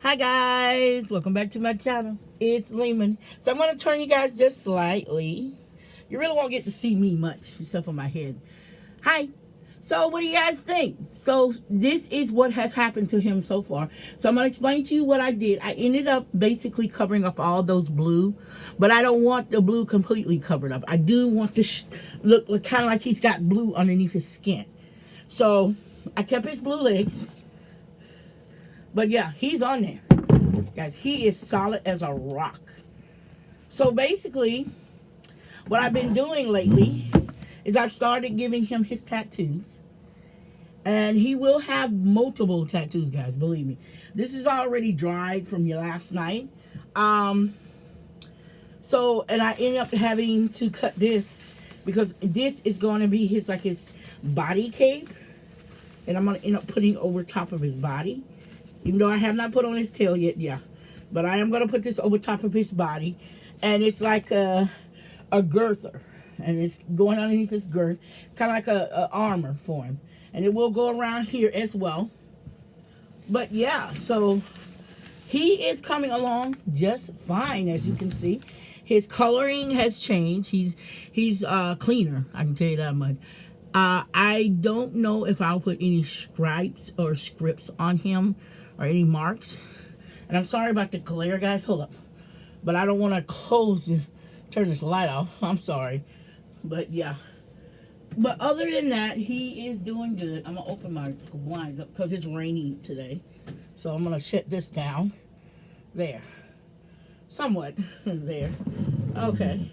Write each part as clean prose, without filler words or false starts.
Hi guys, welcome back to my channel. It's Lehman. So I'm going to turn you guys just slightly. You really won't get to see me much except for my head. Hi. So what do you guys think? So this is what has happened to him so far. So I'm going to explain to you what I did. I ended up basically covering up all those blue, but I don't want the blue completely covered up. I do want to look kind of like he's got blue underneath his skin. So I kept his blue legs. But yeah, he's on there. Guys, he is solid as a rock. So basically, what I've been doing lately is I've started giving him his tattoos. And he will have multiple tattoos, guys, believe me. This is already dried from last night. And I ended up having to cut this because this is going to be his body cape. And I'm going to end up putting over top of his body. Even though I have not put on his tail yet, yeah. But I am going to put this over top of his body. And it's like a girther. And it's going underneath his girth. Kind of like a armor for him. And it will go around here as well. But yeah, so he is coming along just fine, as you can see. His coloring has changed. He's cleaner, I can tell you that much. I don't know if I'll put any stripes or scripts on him or any marks. And I'm sorry about the glare, guys. Hold up. But I don't want to close and turn this light off. I'm sorry. But yeah. But other than that, he is doing good. I'm going to open my blinds up because it's rainy today. So I'm going to shut this down. There. Somewhat. There. Okay.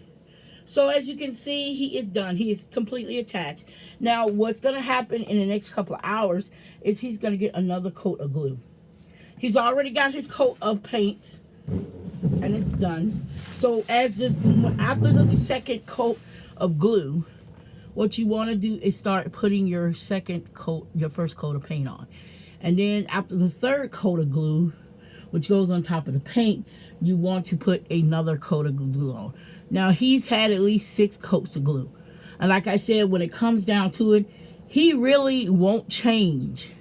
So as you can see, he is done. He is completely attached. Now, what's going to happen in the next couple of hours is he's going to get another coat of glue. He's already got his coat of paint, and it's done. So after the second coat of glue, what you want to do is start putting your first coat of paint on. And then after the third coat of glue, which goes on top of the paint, you want to put another coat of glue on. Now, he's had at least 6 coats of glue. And like I said, when it comes down to it, he really won't change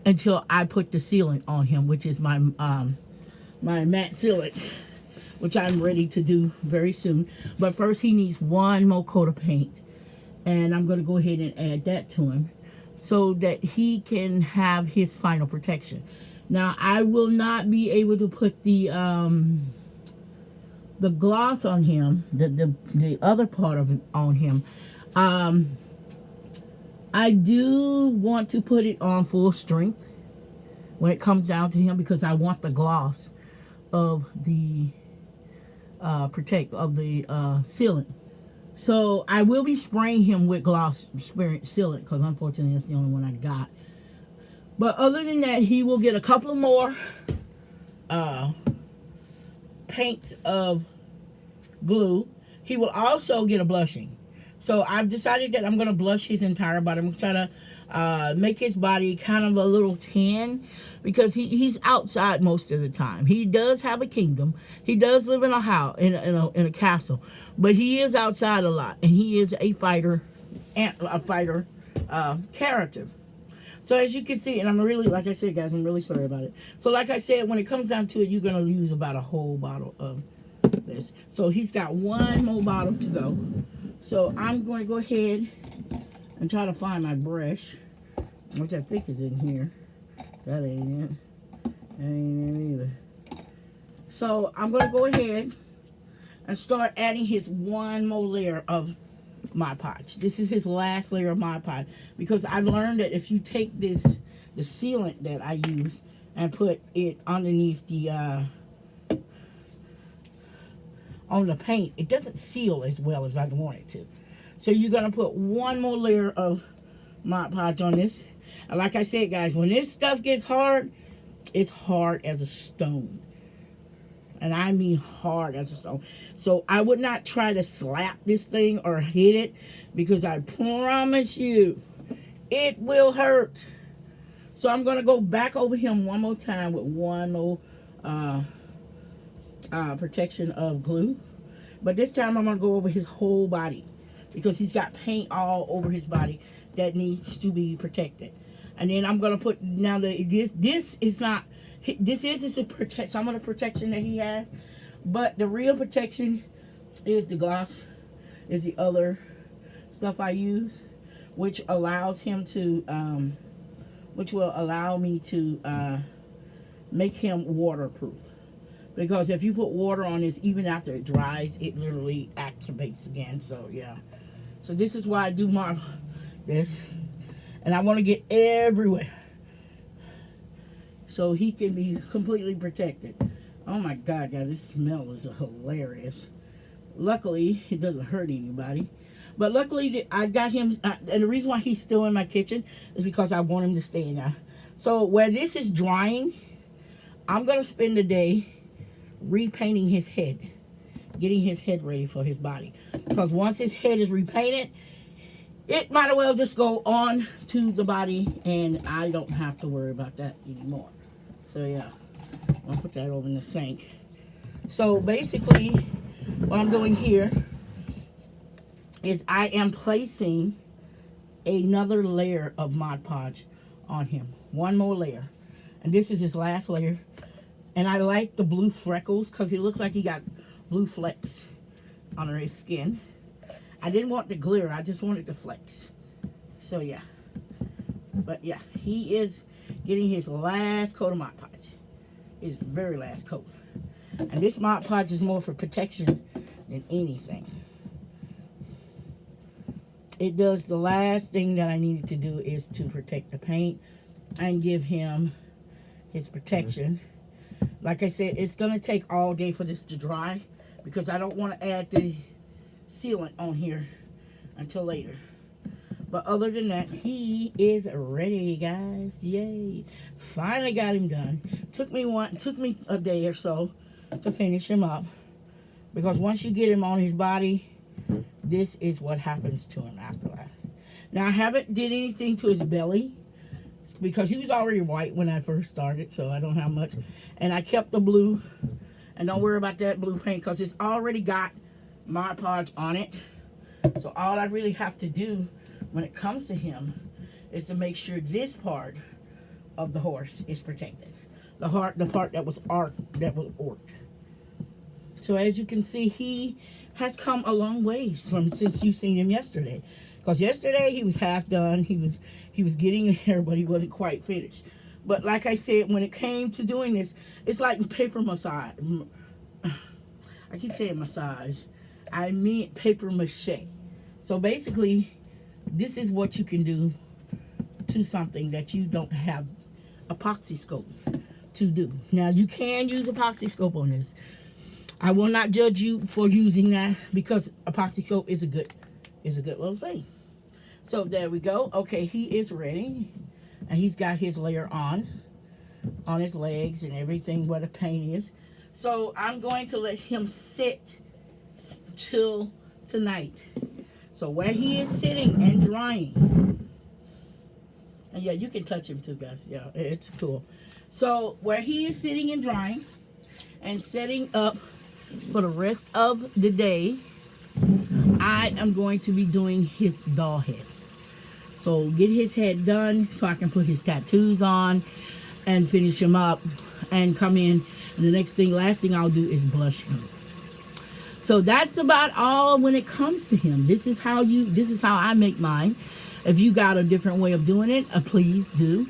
until I put the sealant on him, which is my matte sealant, which I'm ready to do very soon. But first, he needs one more coat of paint. And I'm going to go ahead and add that to him so that he can have his final protection. Now, I will not be able to put the gloss on him, the other part of it on him. I do want to put it on full strength when it comes down to him because I want the gloss of the sealant. So I will be spraying him with gloss sealant because unfortunately that's the only one I got. But other than that, he will get a couple of more paints of glue. He will also get a blushing. So I've decided that I'm going to blush his entire body. I'm going to try to make his body kind of a little tan because he's outside most of the time. He does have a kingdom. He does live in a house, in a castle, but he is outside a lot, and he is a fighter character. So as you can see, and I'm really, like I said, guys, I'm really sorry about it. So like I said, when it comes down to it, you're going to use about a whole bottle of this. So he's got one more bottle to go. So I'm going to go ahead and try to find my brush, which I think is in here. That ain't it. That ain't it either. So I'm going to go ahead and start adding his one more layer of Mod Podge. This is his last layer of Mod Podge because I've learned that if you take the sealant that I use and put it underneath on the paint, it doesn't seal as well as I want it to. So you're going to put one more layer of Mod Podge on this. And like I said, guys, when this stuff gets hard, it's hard as a stone. And I mean hard as a stone. So I would not try to slap this thing or hit it because I promise you it will hurt. So I'm going to go back over him one more time with one more protection of glue. But this time I'm going to go over his whole body because he's got paint all over his body that needs to be protected. And then I'm going to put, now this is not This is some of the protection that he has, but the real protection is the gloss, is the other stuff I use, which allows him to, which will allow me to make him waterproof. Because if you put water on this, even after it dries, it literally activates again. So yeah. So this is why I do this. And I want to get everywhere, so he can be completely protected. Oh my God, guys, this smell is hilarious. Luckily, it doesn't hurt anybody. But luckily, I got him, and the reason why he's still in my kitchen is because I want him to stay in there. So where this is drying, I'm going to spend the day repainting his head, getting his head ready for his body. Because once his head is repainted, it might as well just go on to the body, and I don't have to worry about that anymore. So yeah, I'll put that over in the sink. So basically, what I'm doing here is I am placing another layer of Mod Podge on him. One more layer. And this is his last layer. And I like the blue freckles because he looks like he got blue flecks under his skin. I didn't want the glitter, I just wanted the flecks. So yeah. But yeah, he is getting his last coat of Mod Podge. His very last coat. And this Mod Podge is more for protection than anything. It does the last thing that I needed to do is to protect the paint and give him his protection. Like I said, it's going to take all day for this to dry because I don't want to add the sealant on here until later. But other than that, he is ready, guys. Yay. Finally got him done. Took me a day or so to finish him up. Because once you get him on his body, this is what happens to him after that. Now, I haven't did anything to his belly because he was already white when I first started, so I don't have much. And I kept the blue. And don't worry about that blue paint because it's already got Mod Podge on it. So all I really have to do when it comes to him is to make sure this part of the horse is protected. The part that was orked. So as you can see, he has come a long ways from since you seen him yesterday. Because yesterday he was half done. He was getting there, but he wasn't quite finished. But like I said, when it came to doing this, it's like paper massage. I keep saying massage. I mean paper mache. So basically, this is what you can do to something that you don't have epoxy scope to do. Now you can use epoxy scope on this. I will not judge you for using that because epoxy scope is a good little thing. So there we go. Okay, he is ready. And he's got his layer on his legs and everything where the paint is. So I'm going to let him sit till tonight. So where he is sitting and drying. And yeah, you can touch him too, guys. Yeah, it's cool. So where he is sitting and drying and setting up for the rest of the day, I am going to be doing his doll head. So get his head done so I can put his tattoos on and finish him up and come in. And the last thing I'll do is blush him. So that's about all when it comes to him. This is how I make mine. If you got a different way of doing it, please do.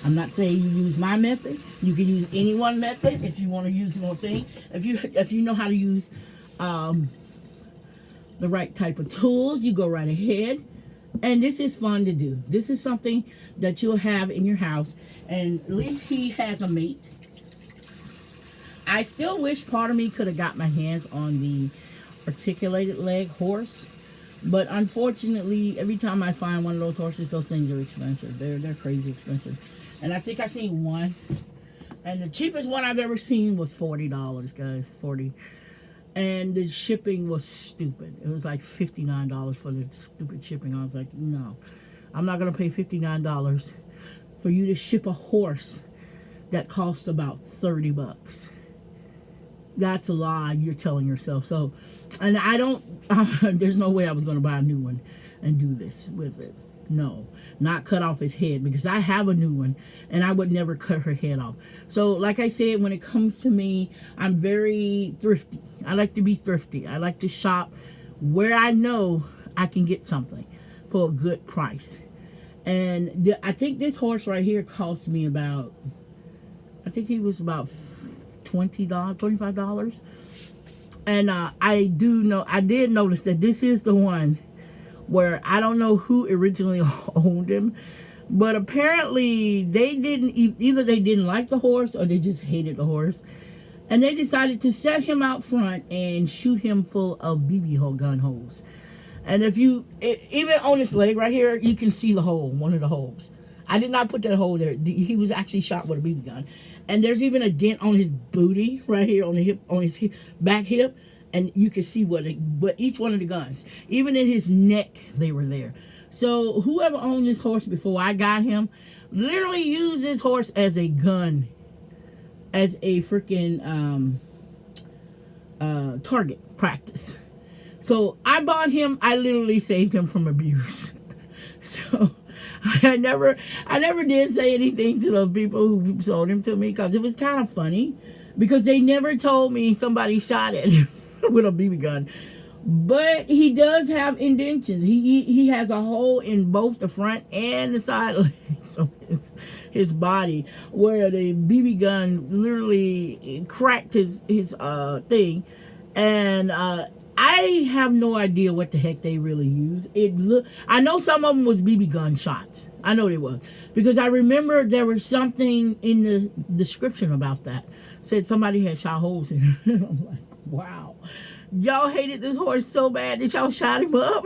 I'm not saying you use my method. You can use any one method if you want to use one thing. If you know how to use the right type of tools, you go right ahead. And this is fun to do. This is something that you'll have in your house. And at least he has a mate. I still wish part of me could have got my hands on the articulated leg horse. But unfortunately, every time I find one of those horses, those things are expensive. They're crazy expensive. And I think I seen one. And the cheapest one I've ever seen was $40, guys. $40. And the shipping was stupid. It was like $59 for the stupid shipping. I was like, no. I'm not going to pay $59 for you to ship a horse that cost about $30. That's a lie you're telling yourself. So, and I don't, there's no way I was going to buy a new one and do this with it. No, not cut off his head, because I have a new one and I would never cut her head off. So like I said, when it comes to me, I'm very thrifty. I like to be thrifty. I like to shop where I know I can get something for a good price. And I think this horse right here cost me about, I think he was about $20, $25. And I did notice that this is the one where I don't know who originally owned him, but apparently they didn't, either they didn't like the horse or they just hated the horse, and they decided to set him out front and shoot him full of BB gun holes. And if you, even on his leg right here, you can see the hole, one of the holes. I did not put that hole there. He was actually shot with a BB gun. And there's even a dent on his booty right here on the hip, on his hip, back hip. And you can see what each one of the guns, even in his neck, they were there. So whoever owned this horse before I got him, literally used this horse as a gun, as a freaking target practice. So I bought him. I literally saved him from abuse. So I never did say anything to the people who sold him to me, because it was kind of funny, because they never told me somebody shot at him with a BB gun. But he does have indentions. He has a hole in both the front and the side legs of his body, where the BB gun literally cracked his thing. And I have no idea what the heck they really use. I know some of them was BB gun shots. I know they was, because I remember there was something in the description about that. Said somebody had shot holes in it. I'm like, wow, y'all hated this horse so bad that y'all shot him up.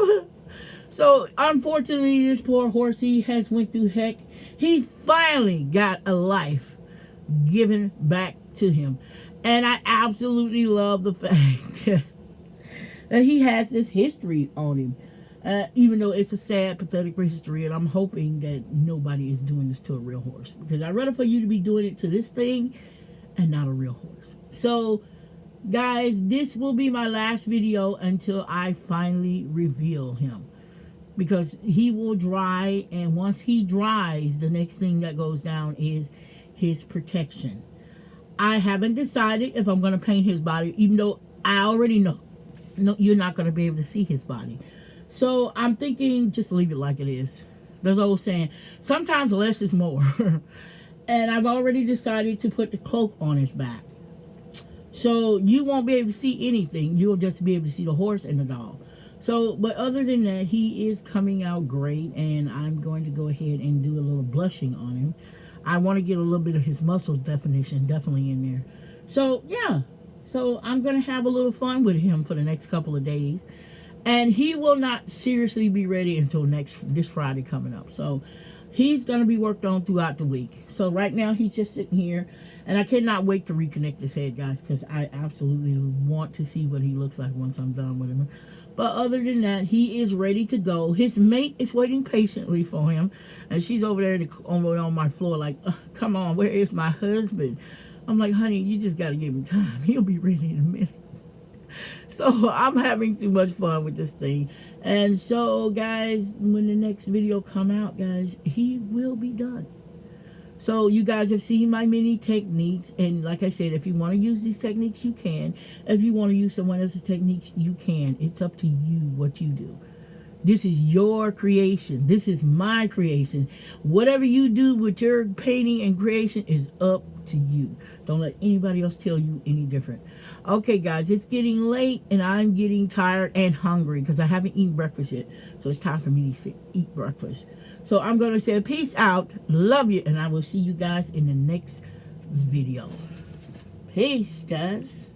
So unfortunately, this poor horsey has went through heck. He finally got a life given back to him, and I absolutely love the fact that he has this history on him. Even though it's a sad, pathetic history, and I'm hoping that nobody is doing this to a real horse, because I'd rather for you to be doing it to this thing and not a real horse. So guys, this will be my last video until I finally reveal him, because he will dry, and once he dries, the next thing that goes down is his protection. I haven't decided if I'm going to paint his body, even though I already know you're not going to be able to see his body. So I'm thinking just leave it like it is. There's old saying, sometimes less is more. And I've already decided to put the cloak on his back. So you won't be able to see anything. You'll just be able to see the horse and the dog. So, but other than that, he is coming out great. And I'm going to go ahead and do a little blushing on him. I want to get a little bit of his muscle definition definitely in there. So, yeah. So I'm going to have a little fun with him for the next couple of days. And he will not seriously be ready until this Friday coming up. So he's going to be worked on throughout the week. So right now he's just sitting here. And I cannot wait to reconnect his head, guys, because I absolutely want to see what he looks like once I'm done with him. But other than that, he is ready to go. His mate is waiting patiently for him. And she's over there on my floor like, come on, where is my husband? I'm like, honey, you just got to give him time. He'll be ready in a minute. So I'm having too much fun with this thing. And so, guys, when the next video come out, guys, he will be done. So you guys have seen my mini techniques. And like I said, if you want to use these techniques, you can. If you want to use someone else's techniques, you can. It's up to you what you do. This is your creation. This is my creation. Whatever you do with your painting and creation is up to you. Don't let anybody else tell you any different. Okay, guys, it's getting late and I'm getting tired and hungry because I haven't eaten breakfast yet. So it's time for me to eat breakfast. So I'm going to say peace out. Love you. And I will see you guys in the next video. Peace, guys.